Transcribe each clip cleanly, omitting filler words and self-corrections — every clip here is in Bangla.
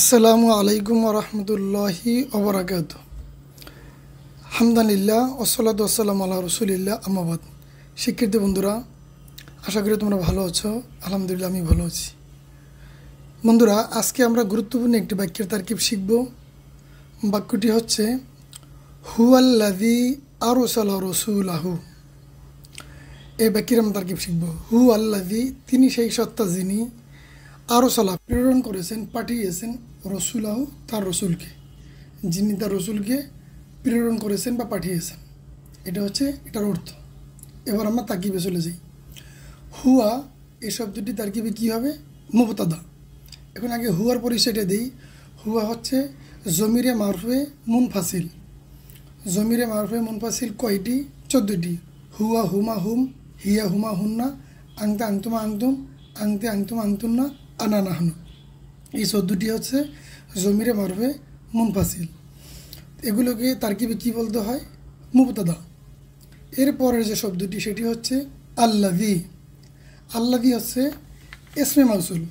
আসসালামু আলাইকুম ওরহমতুল্লাহি ওবরাকাতু। হামদানিল্লাহ ওসলাতু ওয়াসসালামু আলা রসুলিল্লাহ আম্মাবাদ। শিক্ষার্থী বন্ধুরা, আশা করি তোমরা ভালো আছো। আলহামদুলিল্লাহ আমি ভালো আছি। বন্ধুরা, আজকে আমরা গুরুত্বপূর্ণ একটি বাক্যের তারকিব শিখব। বাক্যটি হচ্ছে হুয়াল্লাযী আরসালা রাসূলাহু। এই বাক্যের আমরা তারকিব শিখব। হুয়াল্লাযী, তিনি সেই সত্তা যিনি, আরসালা প্রেরণ করেছেন, পাঠিয়েছেন, রসুলাহু তার রসুলকে, যিনি তার রসুলকে প্রেরণ করেছেন বা পাঠিয়েছেন। এটা হচ্ছে এটার অর্থ। এবার আমরা তাকিবে চলে যাই। হুয়া এই শব্দটি তারকিবে কী হবে? মুবতাদা। এখন আগে হুয়ার পরিচয়টা দিই। হুয়া হচ্ছে জমিরে মারফে মুনফাসিল। জমিরে মারফে মুনফাসিল কয়টি? 14টি। হুয়া হুমা হুম, হিয়া হুমা হুন্না, আংতা আংতুমা আংতুম, আংতে আংতুমা আংতুন্না, আনা নাহনু। এই 14টি হচ্ছে জমিরে মারফে মুনফাসিল। এগুলোকে তারকিবে কী বলতে হয়? মুবতাদা। এরপরের যে শব্দটি সেটি হচ্ছে আল্লাযী। আল্লাযী হচ্ছে ইসমে মাউসুল।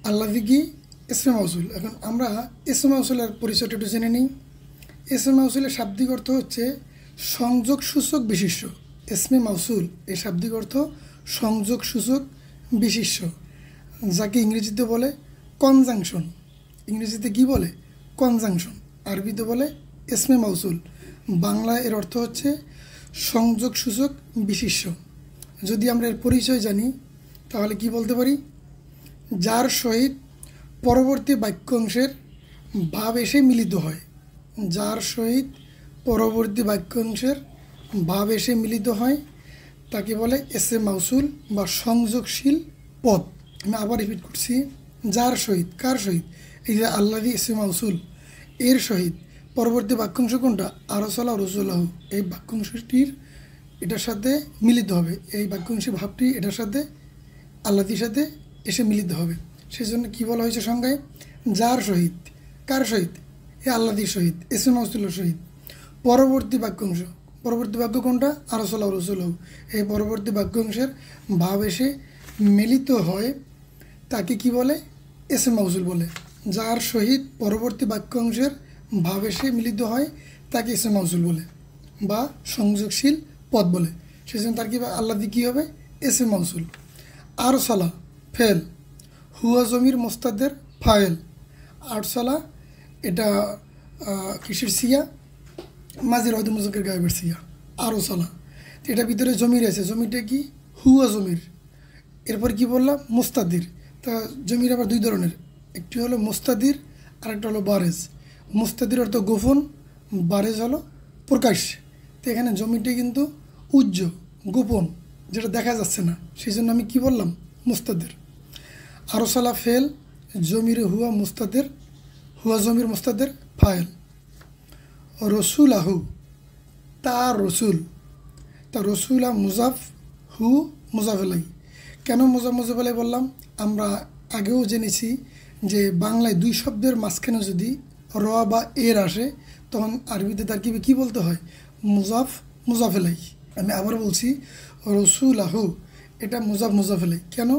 আল্লাযী কি? ইসমে মাউসুল। এখন আমরা ইসমে মাউসুলের পরিচয়টা একটু জেনে নিই। ইসমে মাউসুলের শাব্দিক অর্থ হচ্ছে সংযোগ সূচক বিশিষ্ট। ইসমে মাউসুল এর শাব্দিক অর্থ সংযোগ সূচক বিশিষ্ট, যাকে ইংরেজিতে বলে কনজাংশন। ইংরেজিতে কি বলে? কনজাংশন। আরবিতে বলে ইসমে মাউসুল। বাংলায় এর অর্থ হচ্ছে সংযোগ সূচক বিশিষ্ট। যদি আমরা এর পরিচয় জানি তাহলে কি বলতে পারি? যার সহিত পরবর্তী বাক্যাংশের ভাব এসে মিলিত হয়। যার সহিত পরবর্তী বাক্যাংশের ভাব এসে মিলিত হয় তাকে বলে এসে মাউসুল বা সংযোগশীল পদ। আমি আবার রিপিট করছি। যার সহিত, কার সহিত? এই যে আল্লাযী এসে মাউসুল, এর সহিত পরবর্তী বাক্যাংশ কোনটা? আরসালা রাসূলাহু। এই বাক্যাংশটির এটার সাথে মিলিত হবে। এই বাক্যাংশের ভাবটি এটার সাথে, আল্লাযীর সাথে এসে মিলিত হবে। সেই জন্য কী বলা হয়েছে সংজ্ঞায়? যার সহিত, কার সহিত? এই আল্লাযীর সহিত, এসে মাউসুলের সহিত পরবর্তী বাক্যাংশ। পরবর্তী বাক্য কোনটা? আরসালা রাসূলাহু। এই পরবর্তী বাক্যাংশের ভাব এসে মিলিত হয় তাকে কি বলে? এসে মাউসুল বলে। যার সহিত পরবর্তী বাক্যাংশের ভাব এসে মিলিত হয় তাকে এসে মাউসুল বলে বা সংযোগশীল পদ বলে। সেজন্য তার কি আল্লাযী কী হবে? এসে মাউসুল। আরসালা ফেল, হুয়া জমির মোস্তাদের ফায়েল। আরসালা এটা কিসের সিয়া? মাজির হয়তো মুজাক্কার গায়েবের সিয়া। আরসালা এটার ভিতরে জমির আছে। জমিটা কি? হুয়া জমির। এরপর কি বললাম? মুস্তাদির। তা জমির আবার দুই ধরনের, একটি হলো মুস্তাদির আর একটা হলো বারেজ। মুস্তাদির অর্থ গোপন, বারেজ হলো প্রকাশ। তো এখানে জমিটি কিন্তু উজ্জ্বল, গোপন, যেটা দেখা যাচ্ছে না, সেই জন্য আমি কি বললাম? মুস্তাদির। আরসালা ফেল, জমির হুয়া মুস্তাদের, হুয়া জমির মুস্তাদের ফায়েল। রসুলাহু তার রসুল। তা রসুলা মুজাফ, হু মুজাফ আলাই। কেন মুজাফ আলাই বললাম? আমরা আগেও জেনেছি যে বাংলায় দুই শব্দের মাঝখানে যদি র বা এর আসে তখন আরবিতে তার কী বলতে হয়? মুজাফ আলাই। আমি আবার বলছি, রসুলাহু এটা মুজাফ আলাই। কেন?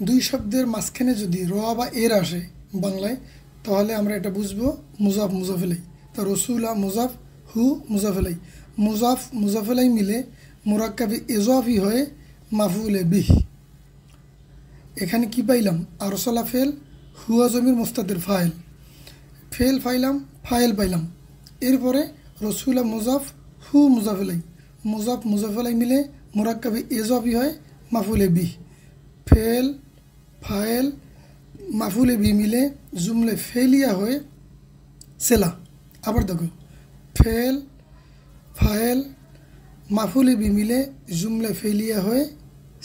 দুই শব্দের মাঝখানে যদি র বা এর আসে বাংলায় তাহলে আমরা এটা বুঝবো মুজাফ আলাই। তা রসুলা মুজাফ, হু মুজাফ আলাই। মুজাফ আলাই মিলে মুরাক্কাবে ইজাফি হয়ে মাফউলে বিহ। এখানে কি পাইলাম? আরসালা ফেল, হুয়া জমির মুস্তাদের ফাইল, ফেল পাইলাম, ফাইল পাইলাম। এরপরে রসুলা মুজাফ, হু মুজাফ আলাই। মুজাফ আলাই মিলে মুরাক্কাবে ইজাফি হয় মাফউলে বিহ। ফেল, ফাইল, মাফুলে বি মিলে জুমলে ফেলিয়া হয়ে সেলা। আবার দেখো, ফেল, ফাইল, মাফুলে বি মিলে জুমলে ফেলিয়া হয়ে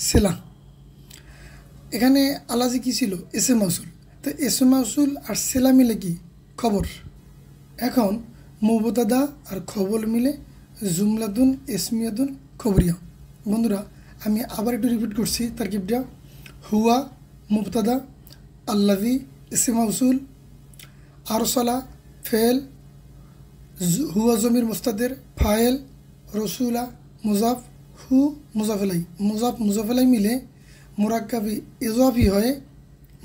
সেলা। এখানে আলাজি কি ছিল? এসে মাউসুল। তো এসে মাউসুল আর সেলা মিলে কি? খবর। এখন মুবতাদা আর খবর মিলে জুমলাতুন ইসমিয়াতুন খবরিয়া। বন্ধুরা, আমি আবার একটু রিপিট করছি তারকিবটা। হুয়া মুবতাদা, আল্লাযী ইসে মাউসুল, আরসালা ফেল, হুয়া জমির মুস্তাদের ফায়েল, রসুলা মুজাফ, হু মুজাফ আলাই মিলে মুরাক্কাবি ইজাফি হয়ে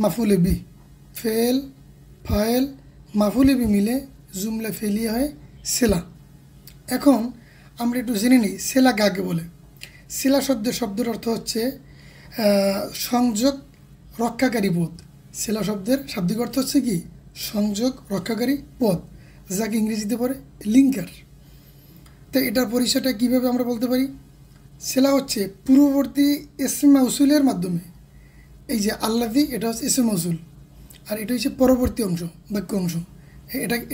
মাফুলে বি। ফেল, ফাইল মাফুলে বি মিলে জুমলা ফেলিয়া হয় সেলা। এখন আমরা একটু জেনে নিই সেলা কাকে বলে। সেলা শব্দের অর্থ হচ্ছে সংযোগ রক্ষাকারী পদ। সেলা শব্দের শাব্দিক অর্থ হচ্ছে কি সংযোগ রক্ষাকারী পদ, যাকে ইংরেজিতে পড়ে লিঙ্কার। তো এটার পরিচয়টা কীভাবে আমরা বলতে পারি? সেলা হচ্ছে পূর্ববর্তী ইসমে মাউসুলের মাধ্যমে, এই যে আল্লাযী এটা হচ্ছে ইসমে মাউসুল, আর এটা হচ্ছে পরবর্তী অংশ বাক্য অংশ,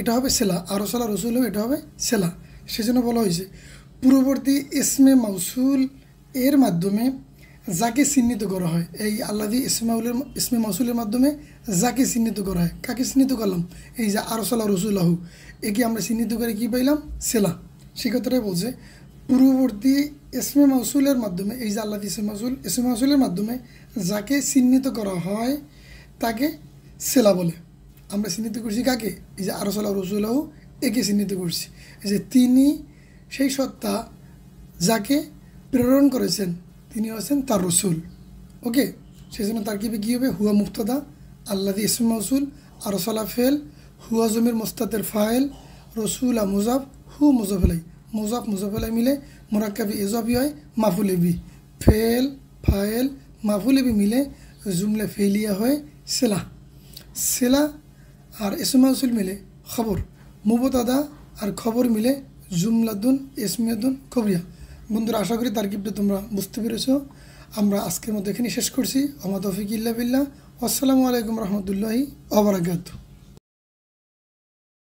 এটা হবে সেলা। আরসালা রসুল এটা হবে সেলা। সেজন্য বলা হয়েছে পূর্ববর্তী ইসমে মাউসুল এর মাধ্যমে যাকে চিহ্নিত করা হয়। এই আল্লাযী ইসমে মাউসুলের মাধ্যমে যাকে চিহ্নিত করা হয়। কাকে চিহ্নিত করলাম? এই যে আরসালা রসুলাহু, একে আমরা চিহ্নিত করে কী পাইলাম? সেলা। সে কথাটাই বলছে পূর্ববর্তী ইসমে মাউসুলের মাধ্যমে, এই যে আল্লাযী ইসমে মাউসুলের মাধ্যমে যাকে চিহ্নিত করা হয় তাকে সেলা বলে। আমরা চিহ্নিত করছি কাকে? এই যে আরসালা রসুলাহু, একে চিহ্নিত করছি। এই যে তিনি সেই সত্তা যাকে প্রেরণ করেছেন, তিনি হচ্ছেন তার রসুল। ওকে, সেই জন্য তার কী হবে? হুয়া মুক্তদা, আল্লাযী ইসমে মাউসুল, আরসালা ফেল, হুয়া জমির মোস্তাতের ফাইল, রসুলা মুজাফ, হু মুজাফেলাই, মুজাফেলাই মিলে মোরাক্কাবি এজবি হয় মাফুলে বি, ফেল ফাইল মাফুলে বি মিলে জুমলা ফেলিয়া হয় সেলা। সেলা আর ইসমে মাউসুল মিলে খবর, মুবতাদা আর খবর মিলে জুমলাতুন ইসমিয়াতুন খবরিয়া। বন্ধুরা, আশা করি তারকিবটা তোমরা বুঝতে পেরেছ। আমরা আজকের মতো এখানে শেষ করছি। ওয়া মা তৌফিক ইল্লা বিল্লাহ। আসসালামু আলাইকুম রহমতুল্লাহি ওয়া বারাকাতুহু।